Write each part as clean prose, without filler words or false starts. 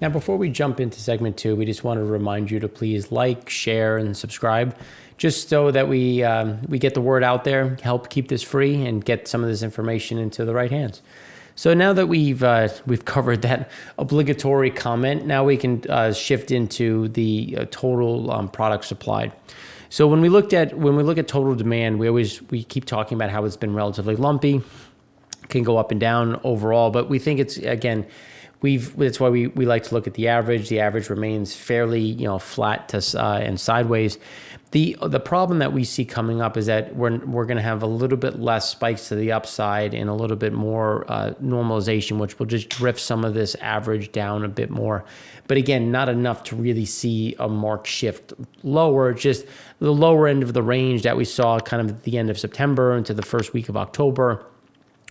Now, before we jump into segment 2, we just want to remind you to please like, share, and subscribe, just so that we get the word out there, help keep this free, and get some of this information into the right hands. So now that we've covered that obligatory comment, now we can shift into the total product supplied. So when we look at total demand, we keep talking about how it's been relatively lumpy, can go up and down overall, but we think it's, again, that's why we like to look at the average. The average remains fairly, flat to and sideways. The problem that we see coming up is that we're going to have a little bit less spikes to the upside and a little bit more normalization, which will just drift some of this average down a bit more. But again, not enough to really see a marked shift lower, just the lower end of the range that we saw kind of at the end of September into the first week of October.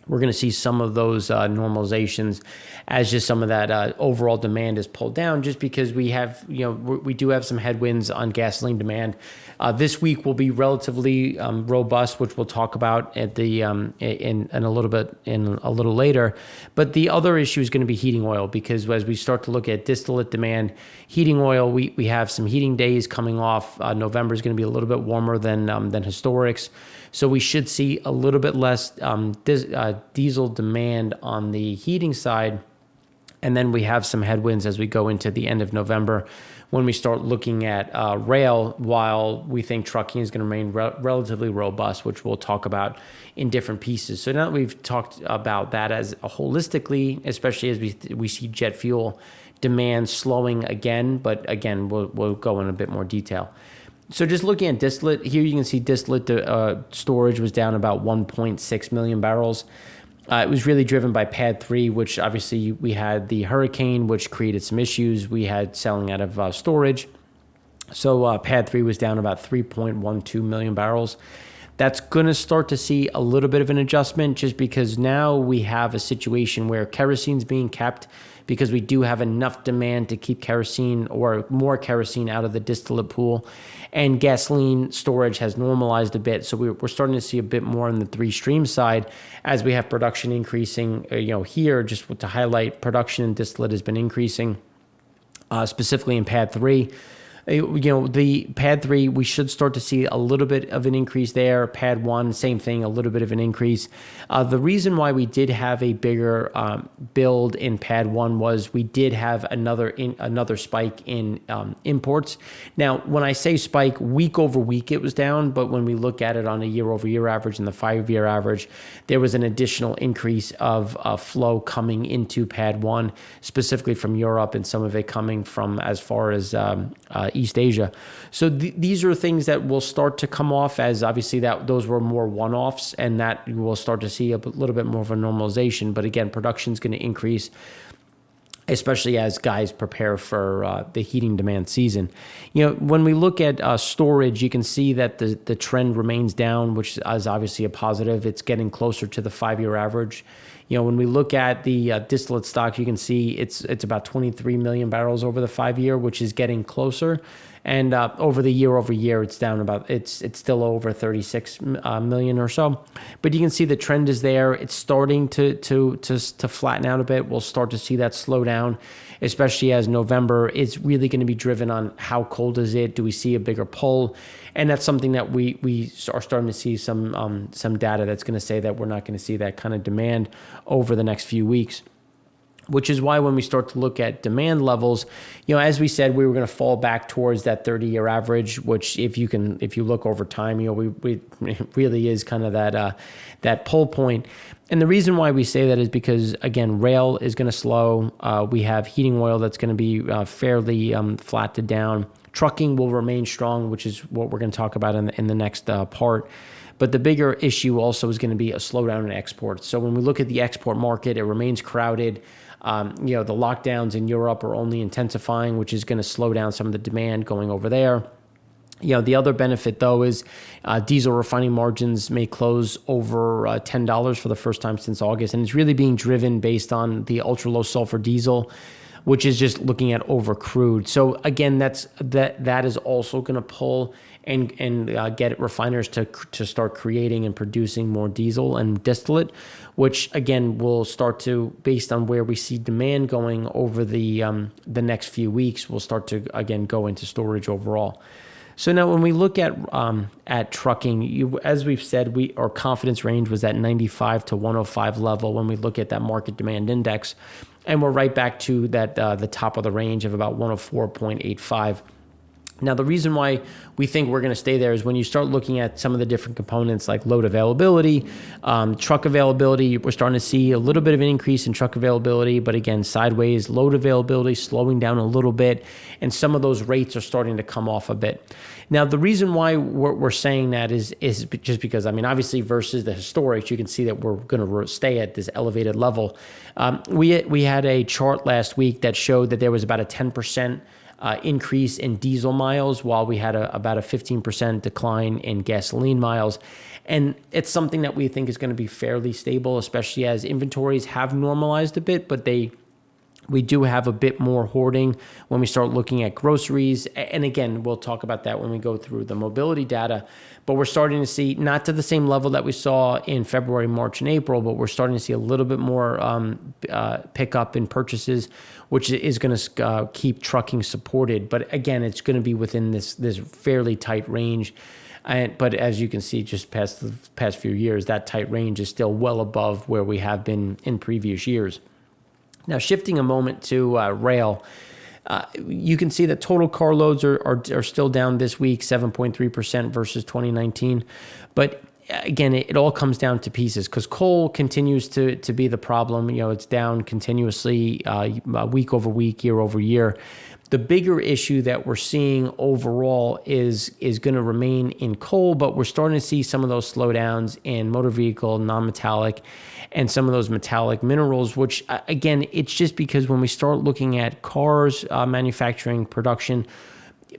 We're going to see some of those normalizations as just some of that overall demand is pulled down, just because we do have some headwinds on gasoline demand. This week will be relatively robust, which we'll talk about at the in a little later. But the other issue is going to be heating oil, because as we start to look at distillate demand, heating oil, we have some heating days coming off. November is going to be a little bit warmer than historics. So we should see a little bit less diesel demand on the heating side. And then we have some headwinds as we go into the end of November when we start looking at rail, while we think trucking is going to remain relatively robust, which we'll talk about in different pieces. So now that we've talked about that as a holistically, especially as we see jet fuel demand slowing again, but again, we'll go in a bit more detail. So just looking at distillate, here you can see distillate storage was down about 1.6 million barrels. It was really driven by Pad 3, which obviously we had the hurricane, which created some issues. We had selling out of storage. So Pad 3 was down about 3.12 million barrels. That's going to start to see a little bit of an adjustment, just because now we have a situation where kerosene's being kept, because we do have enough demand to keep kerosene or more kerosene out of the distillate pool, and gasoline storage has normalized a bit. So we're starting to see a bit more on the three stream side as we have production increasing. Here, just to highlight, production in distillate has been increasing, specifically in Pad 3. The Pad 3, we should start to see a little bit of an increase there. Pad 1, same thing, a little bit of an increase. The reason why we did have a bigger build in Pad 1 was we did have another spike in imports. Now, when I say spike, week over week it was down, but when we look at it on a year-over-year average and the 5-year average, there was an additional increase of flow coming into Pad 1, specifically from Europe, and some of it coming from as far as East Asia. So these are things that will start to come off, as obviously those were more one-offs, and that you will start to see a little bit more of a normalization. But again, production is going to increase, especially as guys prepare for the heating demand season. When we look at storage, you can see that the trend remains down, which is obviously a positive. It's getting closer to the 5-year average. When we look at the distillate stock, you can see it's about 23 million barrels over the 5-year, which is getting closer. And over the year, it's down about, it's still over 36 million or so. But you can see the trend is there. It's starting to flatten out a bit. We'll start to see that slow down, especially as November is really going to be driven on how cold is it. Do we see a bigger pull? And that's something that we are starting to see some data that's going to say that we're not going to see that kind of demand over the next few weeks. Which is why when we start to look at demand levels, as we said, we were going to fall back towards that 30-year average, which if you look over time, it really is kind of that pull point. And the reason why we say that is because, again, rail is going to slow. We have heating oil that's going to be fairly flat to down. Trucking will remain strong, which is what we're going to talk about in the next part. But the bigger issue also is going to be a slowdown in exports. So when we look at the export market, it remains crowded. The lockdowns in Europe are only intensifying, which is going to slow down some of the demand going over there. The other benefit, though, is diesel refining margins may close over $10 for the first time since August. And it's really being driven based on the ultra-low sulfur diesel. which is just looking at over crude. So again, that is also going to pull and get refiners to start creating and producing more diesel and distillate, which again will start to, based on where we see demand going over the next few weeks, will start to again go into storage overall. So now when we look at trucking, as we've said, our confidence range was at 95 to 105 level when we look at that market demand index, and we're right back to that the top of the range of about 104.85. Now, the reason why we think we're going to stay there is when you start looking at some of the different components like load availability, truck availability. We're starting to see a little bit of an increase in truck availability, but again, sideways. Load availability slowing down a little bit, and some of those rates are starting to come off a bit. Now, the reason why we're saying that is just because, I mean, obviously versus the historics, you can see that we're going to stay at this elevated level. We had a chart last week that showed that there was about a 10% increase in diesel miles, while we had about a 15% decline in gasoline miles. And it's something that we think is going to be fairly stable, especially as inventories have normalized a bit, but we do have a bit more hoarding when we start looking at groceries. And again, we'll talk about that when we go through the mobility data. But we're starting to see, not to the same level that we saw in February, March, and April, but we're starting to see a little bit more pickup in purchases, which is going to keep trucking supported. But again, it's going to be within this fairly tight range. But as you can see, just past the past few years, that tight range is still well above where we have been in previous years. Now, shifting a moment to rail, you can see that total car loads are still down this week, 7.3% versus 2019. But again, it all comes down to pieces, because coal continues to be the problem. It's down continuously week over week, year over year. The bigger issue that we're seeing overall is going to remain in coal, but we're starting to see some of those slowdowns in motor vehicle, non-metallic, and some of those metallic minerals, which, again, it's just because when we start looking at cars, manufacturing, production,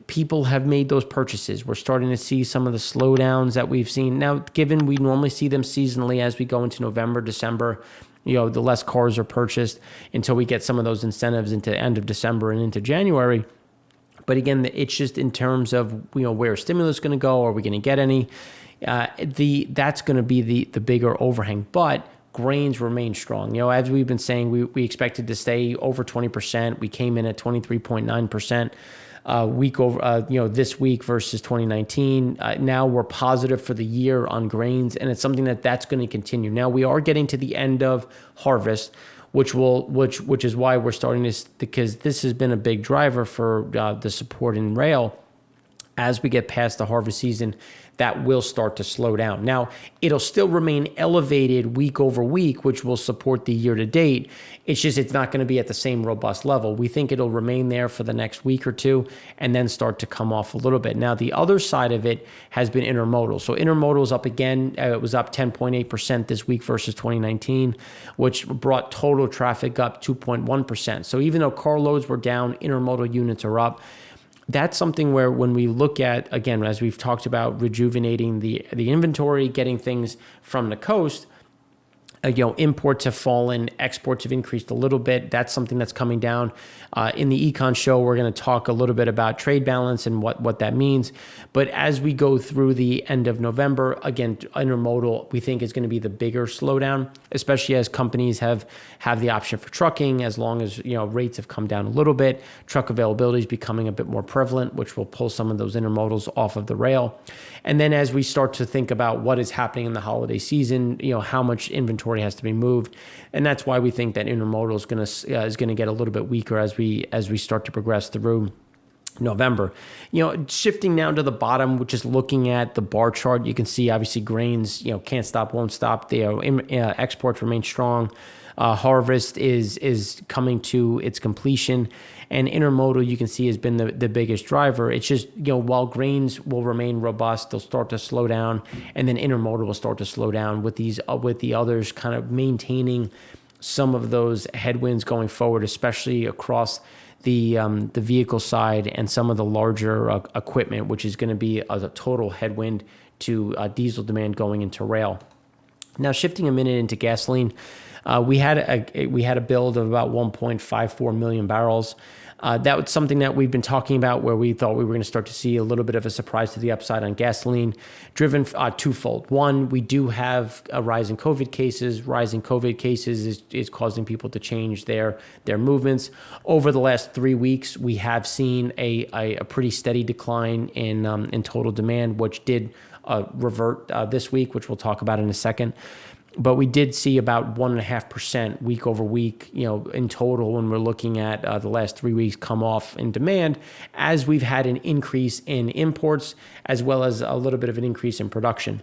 people have made those purchases. We're starting to see some of the slowdowns that we've seen. Now, given we normally see them seasonally as we go into November, December, the less cars are purchased until we get some of those incentives into the end of December and into January. But again, it's just in terms of, where stimulus is going to go. Are we going to get any? That's going to be the bigger overhang. But grains remain strong. As we've been saying, we expected to stay over 20%. We came in at 23.9%. Week over, this week versus 2019. Now we're positive for the year on grains, and it's something that's going to continue. Now we are getting to the end of harvest, which is why we're starting this, because this has been a big driver for the support in rail. As we get past the harvest season, that will start to slow down. Now, it'll still remain elevated week over week, which will support the year to date. It's not going to be at the same robust level. We think it'll remain there for the next week or two and then start to come off a little bit. Now, the other side of it has been intermodal. So intermodal is up again. It was up 10.8% this week versus 2019, which brought total traffic up 2.1%. So even though car loads were down, intermodal units are up. That's something where when we look at, again, as we've talked about, rejuvenating the inventory, getting things from the coast, imports have fallen, exports have increased a little bit. That's something that's coming down. In the Econ show, we're going to talk a little bit about trade balance and what that means. But as we go through the end of November, again, intermodal, we think is going to be the bigger slowdown, especially as companies have the option for trucking, as long as rates have come down a little bit. Truck availability is becoming a bit more prevalent, which will pull some of those intermodals off of the rail. And then as we start to think about what is happening in the holiday season, how much inventory has to be moved, and that's why we think that intermodal is going to get a little bit weaker as we start to progress through November. Shifting now to the bottom, which is looking at the bar chart, you can see obviously grains, can't stop, won't stop. Exports remain strong. Harvest is coming to its completion, and intermodal, you can see, has been the biggest driver. It's just, while grains will remain robust, they'll start to slow down, and then intermodal will start to slow down with the others kind of maintaining some of those headwinds going forward, especially across the vehicle side and some of the larger equipment, which is going to be a total headwind to diesel demand going into rail. Now, shifting a minute into gasoline, We had a build of about 1.54 million barrels. That was something that we've been talking about, where we thought we were going to start to see a little bit of a surprise to the upside on gasoline, driven twofold. One, we do have a rise in COVID cases. Rising COVID cases is causing people to change their movements. Over the last 3 weeks, we have seen a pretty steady decline in total demand, which did revert this week, which we'll talk about in a second. But we did see about 1.5% week over week, in total, when we're looking at the last 3 weeks come off in demand, as we've had an increase in imports as well as a little bit of an increase in production.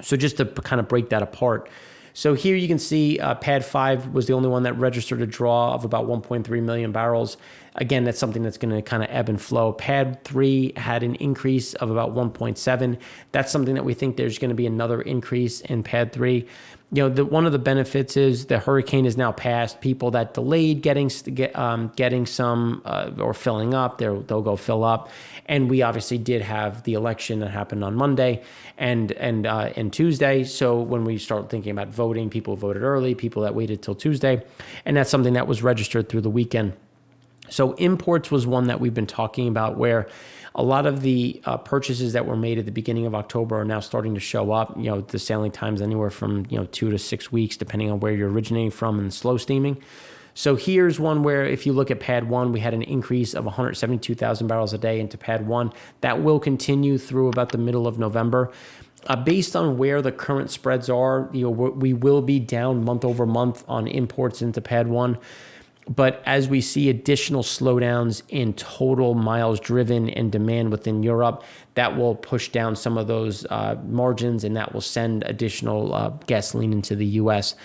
So just to kind of break that apart. So here you can see Pad 5 was the only one that registered a draw of about 1.3 million barrels. Again, that's something that's going to kind of ebb and flow. Pad 3 had an increase of about 1.7. That's something that we think there's going to be another increase in Pad 3. One of the benefits is the hurricane is now past. People that delayed getting some or filling up, they'll go fill up. And we obviously did have the election that happened on Monday and Tuesday. So when we start thinking about voting, people voted early, people that waited till Tuesday, and that's something that was registered through the weekend. So imports was one that we've been talking about, where a lot of the purchases that were made at the beginning of October are now starting to show up. The sailing times anywhere from 2 to 6 weeks, depending on where you're originating from, and slow steaming. So here's one where if you look at Pad 1, we had an increase of 172,000 barrels a day into Pad 1. That will continue through about the middle of November. Based on where the current spreads are, we will be down month over month on imports into Pad 1. But as we see additional slowdowns in total miles driven and demand within Europe, that will push down some of those margins, and that will send additional gasoline into the U.S.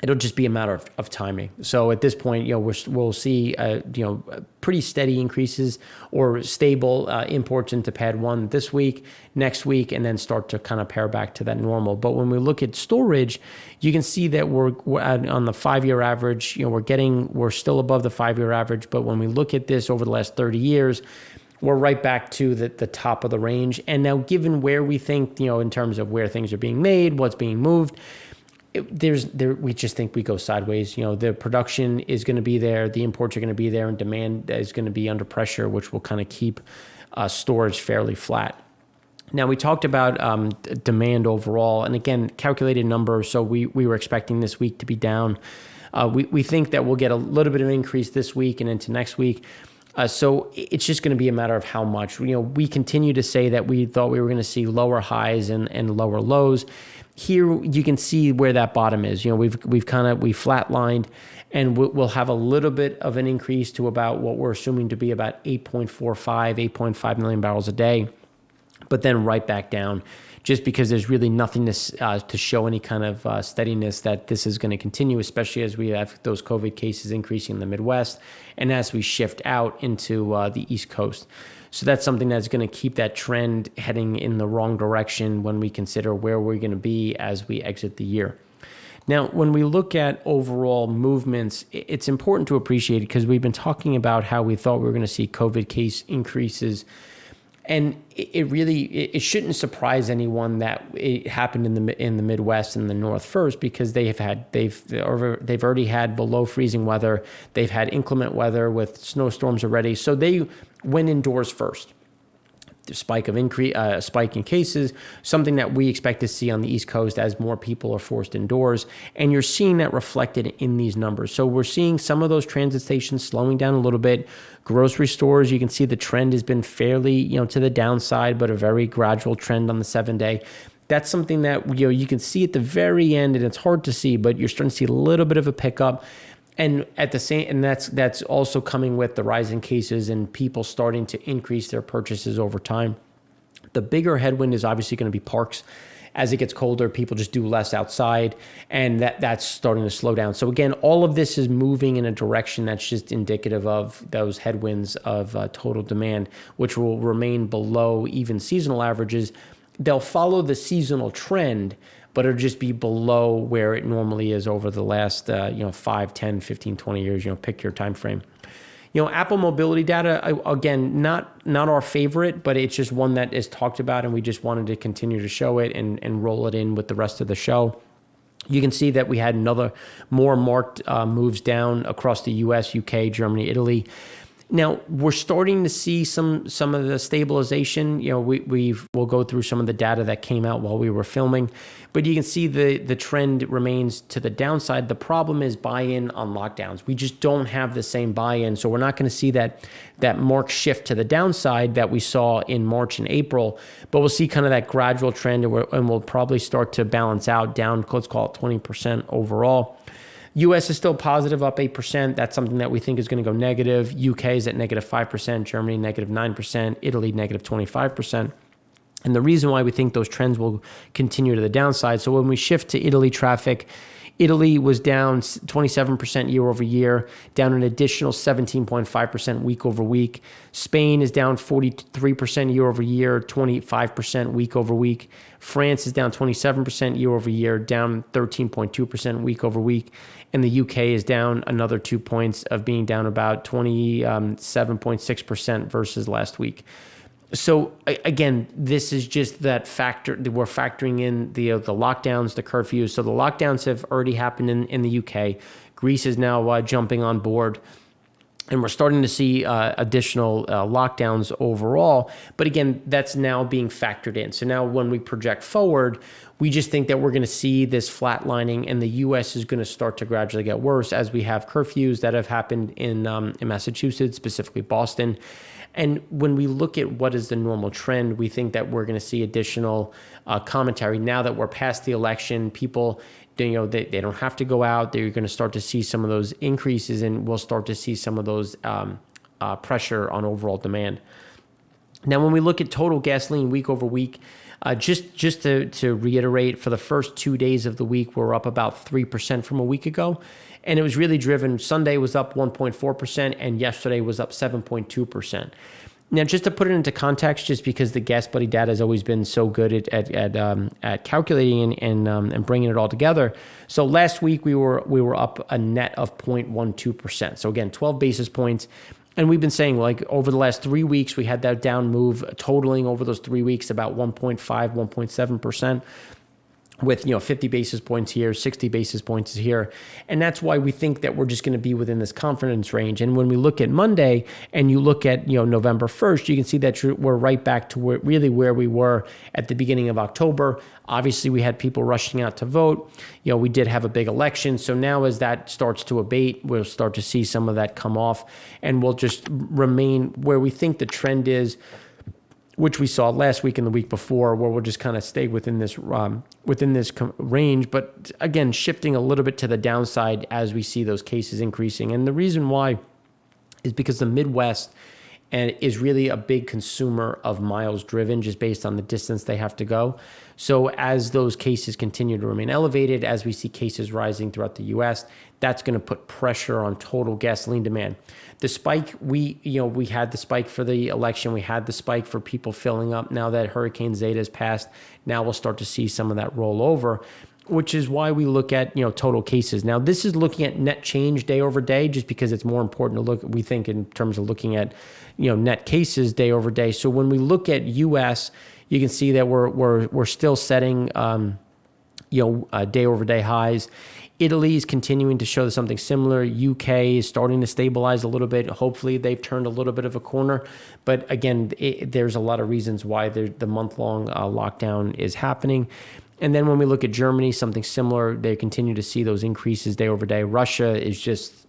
It'll just be a matter of timing. So at this point, we'll see pretty steady increases or stable imports into Pad 1 this week, next week, and then start to kind of pare back to that normal. But when we look at storage, you can see that we're on the 5-year average. We're still above the 5-year average. But when we look at this over the last 30 years, we're right back to the top of the range. And now, given where we think, in terms of where things are being made, what's being moved, we just think we go sideways. The production is going to be there, the imports are going to be there, and demand is going to be under pressure, which will kind of keep storage fairly flat. Now, we talked about demand overall, and again, calculated number. So we were expecting this week to be down. We think that we'll get a little bit of an increase this week and into next week. So it's just going to be a matter of how much. We continue to say that we thought we were going to see lower highs and lower lows. Here you can see where that bottom is. We've flatlined, and we'll have a little bit of an increase to about what we're assuming to be about 8.5 million barrels a day, but then right back down, just because there's really nothing to show any kind of steadiness that this is going to continue, especially as we have those COVID cases increasing in the Midwest and as we shift out into the East Coast. So that's something that's going to keep that trend heading in the wrong direction when we consider where we're going to be as we exit the year. Now, when we look at overall movements, it's important to appreciate it, because we've been talking about how we thought we were going to see COVID case increases. And it shouldn't surprise anyone that it happened in the Midwest and the North first, because they've already had below freezing weather. They've had inclement weather with snowstorms already, so they went indoors first. The spike in cases, something that we expect to see on the East Coast as more people are forced indoors, and you're seeing that reflected in these numbers. So we're seeing some of those transit stations slowing down a little bit. Grocery stores, you can see the trend has been fairly, to the downside, but a very gradual trend on the 7-day. That's something that you can see at the very end, and it's hard to see, but you're starting to see a little bit of a pickup. And that's also coming with the rise in cases and people starting to increase their purchases over time. The bigger headwind is obviously going to be parks. As it gets colder, people just do less outside, and that's starting to slow down. So again, all of this is moving in a direction that's just indicative of those headwinds of total demand, which will remain below even seasonal averages. They'll follow the seasonal trend, but it'll just be below where it normally is over the last 5, 10, 15, 20 years, pick your time frame. Apple mobility data, again, not our favorite, but it's just one that is talked about, and we just wanted to continue to show it and roll it in with the rest of the show. You can see that we had more marked moves down across the U.S., U.K., Germany, Italy. Now we're starting to see some of the stabilization. We'll go through some of the data that came out while we were filming, but you can see the trend remains to the downside. The problem is buy-in on lockdowns. We just don't have the same buy-in, so we're not going to see that marked shift to the downside that we saw in March and April. But we'll see kind of that gradual trend, and we'll probably start to balance out down. Let's call it 20% overall. U.S. is still positive, up 8%. That's something that we think is going to go negative. U.K. is at negative 5%, Germany negative 9%, Italy negative 25%. And the reason why we think those trends will continue to the downside, so when we shift to Italy traffic, Italy was down 27% year over year, down an additional 17.5% week over week. Spain is down 43% year over year, 25% week over week. France is down 27% year over year, down 13.2% week over week. And the UK is down another 2 points of being down about 27.6% versus last week. So again, this is just that factor that we're factoring in the lockdowns, the curfews. So the lockdowns have already happened in the UK. Greece is now jumping on board. And we're starting to see additional lockdowns overall. But again, that's now being factored in. So now when we project forward, we just think that we're going to see this flatlining, and the U.S. is going to start to gradually get worse as we have curfews that have happened in Massachusetts, specifically Boston. And when we look at what is the normal trend, we think that we're going to see additional commentary. Now that we're past the election, people, they don't have to go out. They're going to start to see some of those increases, and we'll start to see some of those pressure on overall demand. Now, when we look at total gasoline week over week, just to reiterate, for the first 2 days of the week, we're up about 3% from a week ago. And it was really driven. Sunday was up 1.4%, and yesterday was up 7.2%. Now, just to put it into context, just because the Gas Buddy data has always been so good at calculating and bringing it all together. So last week we were up a net of 0.12%. So again, 12 basis points. And we've been saying, like, over the last 3 weeks, we had that down move totaling over those 3 weeks about 1.5, 1.7%. With 50 basis points here, 60 basis points here. And that's why we think that we're just going to be within this confidence range. And when we look at Monday and you look at November 1st, you can see that we're right back to where we were at the beginning of October. Obviously, we had people rushing out to vote. We did have a big election. So now as that starts to abate, we'll start to see some of that come off, and we'll just remain where we think the trend is, which we saw last week and the week before, where we'll just kind of stay within this range. But again, shifting a little bit to the downside as we see those cases increasing. And the reason why is because the Midwest is really a big consumer of miles driven just based on the distance they have to go. So as those cases continue to remain elevated, as we see cases rising throughout the U.S., that's going to put pressure on total gasoline demand. The spike, we had the spike for the election. We had the spike for people filling up. Now that Hurricane Zeta has passed, now we'll start to see some of that roll over, which is why we look at total cases. Now, this is looking at net change day over day, just because it's more important to look, we think, in terms of looking at net cases day over day. So when we look at U.S., you can see that we're still setting day over day highs. Italy is continuing to show something similar. UK is starting to stabilize a little bit. Hopefully, they've turned a little bit of a corner. But again, there's a lot of reasons why the month-long lockdown is happening. And then when we look at Germany, something similar. They continue to see those increases day over day. Russia is just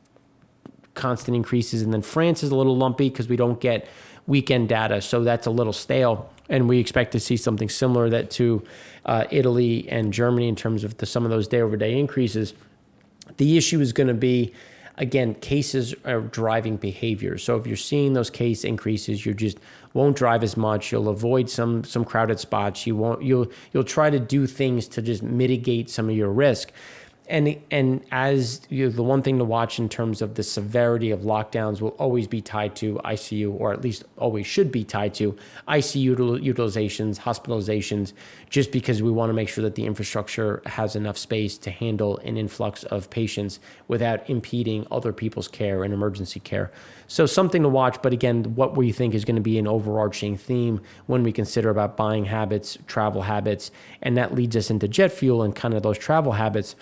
constant increases. And then France is a little lumpy because we don't get weekend data. So that's a little stale. And we expect to see something similar to Italy and Germany in terms of some of those day-over-day increases. The issue is going to be, again, cases are driving behavior. So if you're seeing those case increases, you just won't drive as much. You'll avoid some crowded spots. You'll try to do things to just mitigate some of your risk. And as the one thing to watch in terms of the severity of lockdowns will always be tied to ICU, or at least always should be tied to ICU utilizations, hospitalizations, just because we want to make sure that the infrastructure has enough space to handle an influx of patients without impeding other people's care and emergency care. So something to watch, but again, what we think is going to be an overarching theme when we consider about buying habits, travel habits, and that leads us into jet fuel and kind of those travel habits.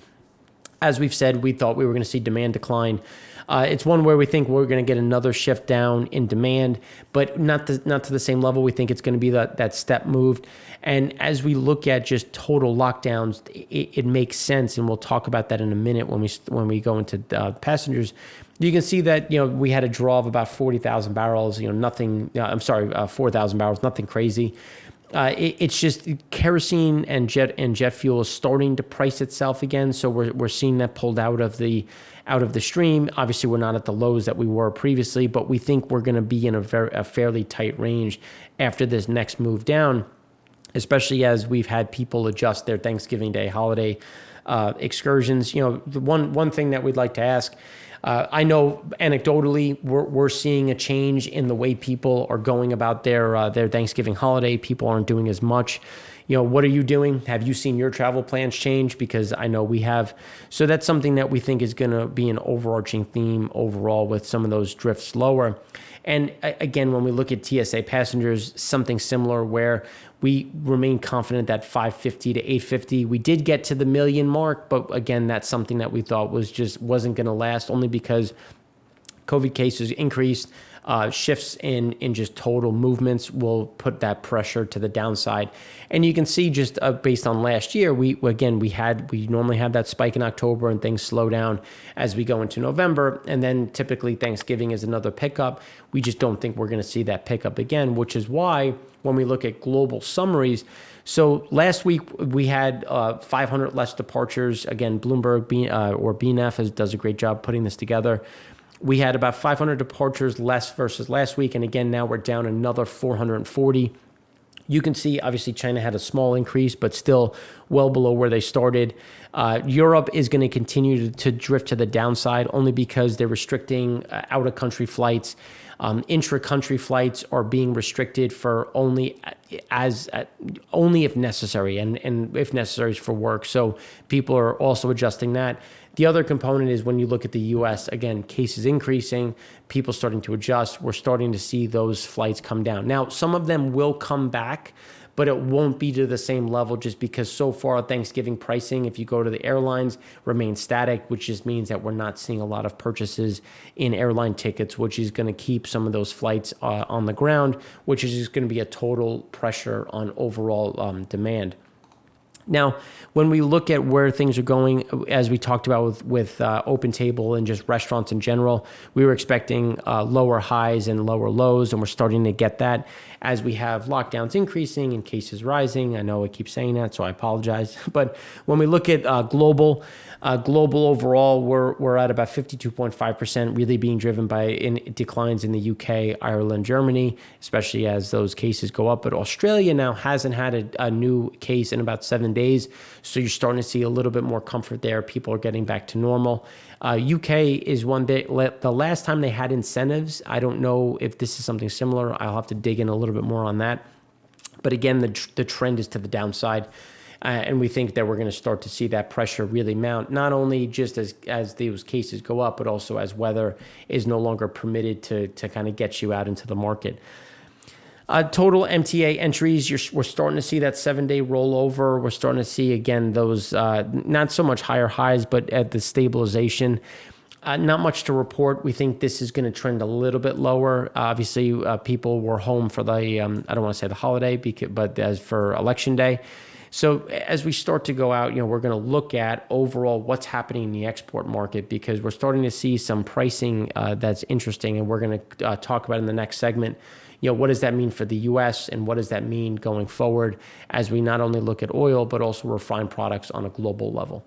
As we've said, we thought we were going to see demand decline. It's one where we think we're going to get another shift down in demand, but not to the same level. We think it's going to be that step moved. And as we look at just total lockdowns, it makes sense, and we'll talk about that in a minute when we go into passengers. You can see that we had a draw of about 40,000 barrels. 4,000 barrels, nothing crazy. It's just kerosene and jet fuel is starting to price itself again. So we're seeing that pulled out of the stream. Obviously, we're not at the lows that we were previously, but we think we're going to be in a fairly tight range after this next move down, especially as we've had people adjust their Thanksgiving Day holiday excursions. The one thing that we'd like to ask. I know anecdotally we're seeing a change in the way people are going about their Thanksgiving holiday. People aren't doing as much. What are you doing? Have you seen your travel plans change? Because I know we have. So that's something that we think is going to be an overarching theme overall with some of those drifts lower. And again, when we look at TSA passengers, something similar where we remain confident that 550 to 850. We did get to the million mark, but again, that's something that we thought wasn't going to last, only because COVID cases increased. Shifts in just total movements will put that pressure to the downside. And you can see just based on last year, we normally have that spike in October and things slow down as we go into November. And then typically Thanksgiving is another pickup. We just don't think we're going to see that pickup again, which is why when we look at global summaries, so last week we had 500 less departures. Again, Bloomberg or BNF does a great job putting this together. We had about 500 departures less versus last week. And again, now we're down another 440. You can see, obviously, China had a small increase, but still well below where they started. Europe is going to continue to drift to the downside only because they're restricting out-of-country flights. Intra-country flights are being restricted for only if necessary, and if necessary is for work. So people are also adjusting that. The other component is when you look at the U.S., again, cases increasing, people starting to adjust. We're starting to see those flights come down. Now, some of them will come back, but it won't be to the same level just because so far Thanksgiving pricing, if you go to the airlines, remains static, which just means that we're not seeing a lot of purchases in airline tickets, which is going to keep some of those flights on the ground, which is just going to be a total pressure on overall demand. Now, when we look at where things are going, as we talked about with Open Table and just restaurants in general, we were expecting lower highs and lower lows, and we're starting to get that as we have lockdowns increasing and cases rising. I know I keep saying that, so I apologize. But when we look at global overall, we're at about 52.5%, really being driven by declines in the UK, Ireland, Germany, especially as those cases go up. But Australia now hasn't had a new case in about 7 days, so you're starting to see a little bit more comfort there. People are getting back to normal. UK is one day. The last time they had incentives, I don't know if this is something similar. I'll have to dig in a little bit more on that. But again, the trend is to the downside. And we think that we're going to start to see that pressure really mount, not only just as those cases go up, but also as weather is no longer permitted to kind of get you out into the market. Total MTA entries, we're starting to see that 7-day rollover. We're starting to see, again, those not so much higher highs, but at the stabilization. Not much to report. We think this is going to trend a little bit lower. Obviously, people were home for the, I don't want to say the holiday, but as for election day. So as we start to go out, we're going to look at overall what's happening in the export market, because we're starting to see some pricing that's interesting, and we're going to talk about in the next segment. What does that mean for the U.S. and what does that mean going forward as we not only look at oil, but also refined products on a global level?